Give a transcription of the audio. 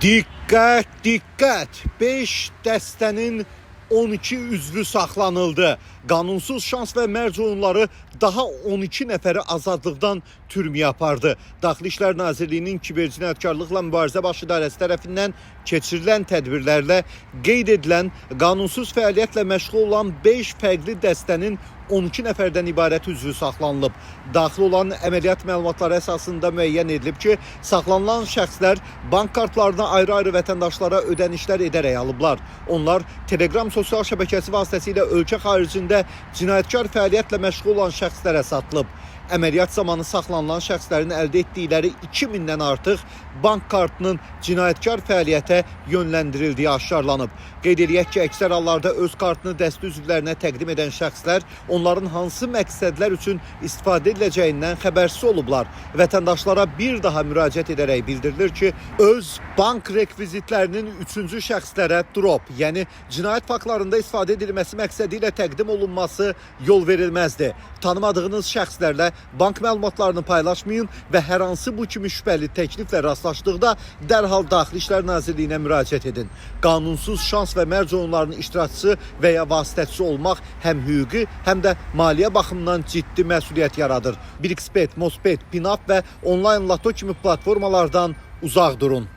Dikkat dikkat! 5 dəstənin 12 üzvü saxlanıldı. Qanunsuz şans və mərc oyunları daha 12 nəfəri azadlıqdan türməyə apardı. Daxili İşlər Nazirliyinin kibercinayətkarlıqla mübarizə baş idarəsi tərəfindən keçirilən tədbirlərlə qeyd edilən qanunsuz fəaliyyətlə məşğul olan 5 fərqli dəstənin 12 nəfərdən ibarət üzvü saxlanılıb. Daxil olan əməliyyat məlumatları əsasında müəyyən edilib ki, saxlanılan şəxslər bank kartlarına ayrı-ayrı vətəndaşlara ödənişlər edərək alıblar. Onlar Telegram sosial şəbəkəsi vasitəsilə ölkə xaricində cinayətkar fəaliyyətlə məşğul olan şəxslərə satılıb. Əməliyyat zamanı saxlanılan şəxslərin əldə etdikləri 2000-dən artıq bank kartının cinayətkar fəaliyyətə yönləndirildiyi aşkarlanıb. Qeyd edək ki, əksər hallarda öz kartını dəstə üzvlərinə təqdim edən şəxslər onların hansı məqsədlər üçün istifadə ediləcəyindən xəbərsiz olublar. Vətəndaşlara bir daha müraciət edərək bildirilir ki, öz bank rekvizitlərinin üçüncü şəxslərə drop, yəni cinayət faktlarında istifadə edilməsi məqsədi ilə təqdim olunması yol verilməzdir. Tanımadığınız şəxslərlə bank məlumatlarını paylaşmayın və hər hansı bu kimi şübhəli təkliflə rastlaşdıqda dərhal Daxili İşlər Nazirliyinə müraciət edin. Qanunsuz şans və mərc oyunlarının iştirakçısı və ya vasitəçisi olmaq həm hüquqi, həm də maliyyə baxımından ciddi məsuliyyət yaradır. 1xBet, Mosbet, Pinap və onlayn Lato kimi platformalardan uzaq durun.